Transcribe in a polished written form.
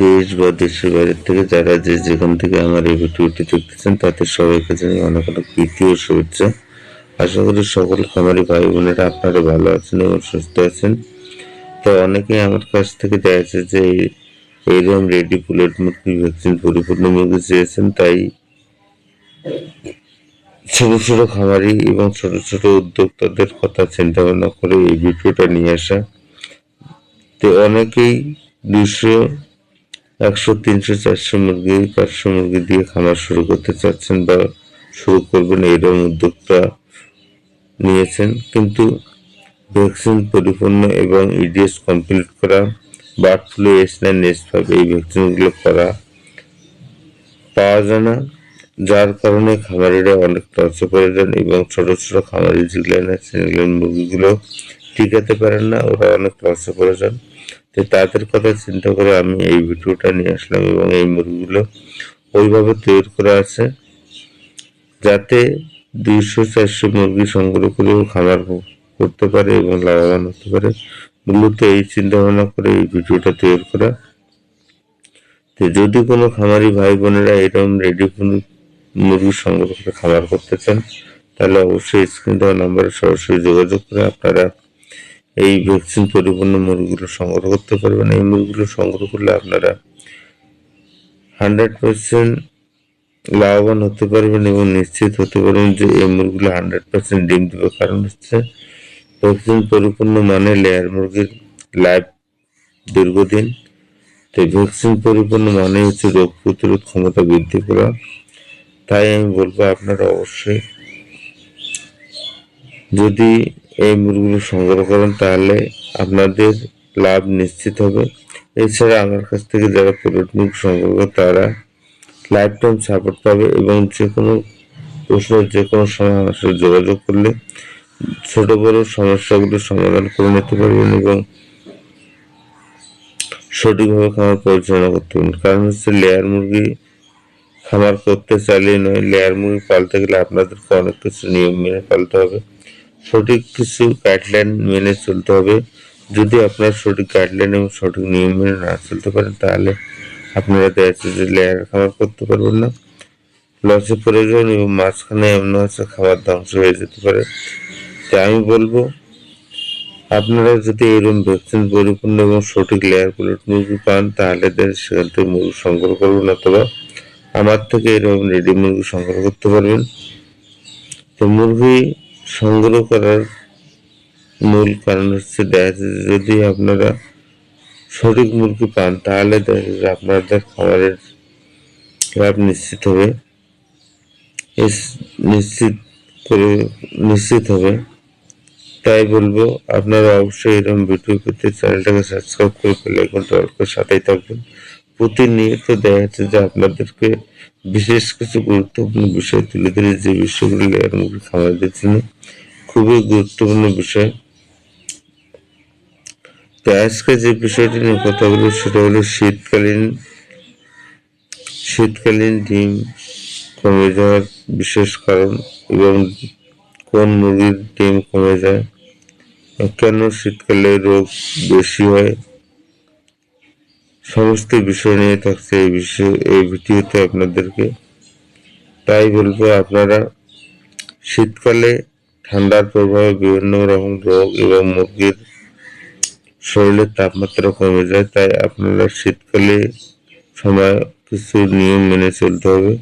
দেশ বা দেশের বাইরে থেকে যারা যেখান থেকে আমার এই ভিডিওটি দেখতেছেন তাদের সবাইকে জানাই অনেক অনেক প্রীতি ও শুভেচ্ছা। আশা করি সকল খামারি ভাই বোনেরা আপনারা ভালো আছেন এবং সুস্থ আছেন। তো অনেকেই আমার কাছ থেকে দেখা যাচ্ছে যে এইরকম রেডি পুলেট মুরগি ভ্যাকসিন পরিপূর্ণ মুরগি চেয়েছেন, তাই ছোট ছোট খামারি এবং ছোট ছোট উদ্যোক্তাদের কথা চিন্তা ভাবনা করে এই ভিডিওটা নিয়ে আসা। তো অনেকেই 200, 100, 300, 400 মুরগি, 500 মুরগি দিয়ে খামার শুরু করতে চাচ্ছেন বা শুরু করবেন, এরকম উদ্যোগটা নিয়েছেন। কিন্তু ভ্যাকসিন পরিপূর্ণ এবং ইডিএস কমপ্লিট করা, বার্ড ফ্লু S9, S5 এই ভ্যাকসিনগুলো করা পাওয়া যায় না, যার কারণে খামারিরা অনেক লসে পড়ে যান এবং ছোট ছোট খামারি যেগুলো আছেন মুরগিগুলো টিকাতে পারেন না, ওরা অনেক লসে পড়ে যান। তো তাদের কথা চিন্তা করে আমি এই ভিডিওটা নিয়ে আসলাম এবং এই মুরগিগুলো ওইভাবে তৈরি করা আছে যাতে 200-400 মুরগি সংগ্রহ করেও খামার করতে পারে এবং লাভবান হতে পারে। মূলত এই চিন্তা ভাবনা করে এই ভিডিওটা তৈরি করা। তো যদি কোনো খামারি ভাই বোনেরা এরকম রেডি মুরগি সংগ্রহ করে খামার করতে চান, তাহলে অবশ্যই স্ক্রিন দেওয়া নাম্বারে সরাসরি যোগাযোগ করে আপনারা এই ভ্যাকসিন পরিপূর্ণ মুরগিগুলো সংগ্রহ করতে পারবেন। এই মুরগিগুলো সংগ্রহ করলে আপনারা 100% লাভবান হতে পারবেন এবং নিশ্চিত হতে পারবেন যে এই মুরগিগুলো 100% ডিম দেবে। কারণ হচ্ছে ভ্যাকসিন পরিপূর্ণ মানে লেয়ার মুরগির লাইফ দীর্ঘদিন। তো ভ্যাকসিন পরিপূর্ণ মানে হচ্ছে রোগ প্রতিরোধ ক্ষমতা বৃদ্ধি করা। তাই আমি বলবো আপনারা অবশ্যই যদি এই মুরগিগুলো সংগ্রহ করেন তাহলে আপনাদের লাভ নিশ্চিত হবে। এছাড়া আমার কাছ থেকে যারা পুরুষ মুরগি সংগ্রহ করে তারা লাইফ টাইম সাপোর্ট পাবে এবং যে কোনো প্রশ্ন যে কোনো সময় আমার সাথে যোগাযোগ করলে ছোট বড় সমস্যাগুলো সমাধান করে নিতে পারবেন এবং সঠিকভাবে খামার পরিচালনা করতে পারবেন। কারণ হচ্ছে লেয়ার মুরগি খামার করতে চাইলেই নয়, লেয়ার মুরগি পালতে গেলে আপনাদেরকে অনেক কিছু নিয়ম মেনে পালতে হবে, সঠিক কিছু গাইডলাইন মেনে চলতে হবে। যদি আপনার সঠিক গাইডলাইন এবং সঠিক নিয়ম মেনে না চলতে পারেন তাহলে আপনারা দেখা যাচ্ছে যে লেয়ার খামার করতে পারবেন না, লসে পড়ে যাবেন এবং মাঝখানে এমন হচ্ছে খাবার ধ্বংস হয়ে যেতে পারে। তাই আমি বলবো আপনারা যদি এরকম ভ্যাকসিন পরিপূর্ণ এবং সঠিক লেয়ার পুলেট মুরগি পান তাহলে সেখান থেকে মুরগি সংগ্রহ করবেন অথবা আমার থেকে এরকম রেডি মুরগি সংগ্রহ করতে পারবেন। তো মুরগি সংগ্রহ করার মূল কারণ হচ্ছে দেখা যাচ্ছে যদি আপনারা সঠিক মুরগি পান তাহলে দেখা যাচ্ছে আপনাদের খাবারের লাভ নিশ্চিত হবে, নিশ্চিত হবে। তাই বলবো আপনারা অবশ্যই এরকম ভিডিও পেতে চ্যানেলটাকে সাবস্ক্রাইব করে বেল আইকনটা অল করে সাথেই থাকবেন। প্রতিনিয়ত দেখা যাচ্ছে যে আপনাদেরকে বিশেষ কিছু গুরুত্বপূর্ণ বিষয় তুলে ধরে, যে বিষয়গুলো লেয়ার মুরগি খামারদের জন্য খুবই গুরুত্বপূর্ণ বিষয়। তো আজকে যে বিষয়টি নিয়ে কথা বলবো সেটা হলো শীতকালীন ডিম কমে যাওয়ার বিশেষ কারণ এবং কোন মুরগির ডিম কমে যায়, কেন শীতকালে রোগ বেশি হয়, সমস্ত বিষয় নিয়ে থাকছে এই ভিডিওতে আপনাদেরকে। তাই বলবো আপনারা শীতকালে ঠান্ডার প্রভাবে বিভিন্ন রকম রোগ এবং মুরগির শরীরের তাপমাত্রা কমে যায়, তাই আপনারা শীতকালে সময় কিছু নিয়ম মেনে চলতে হবে।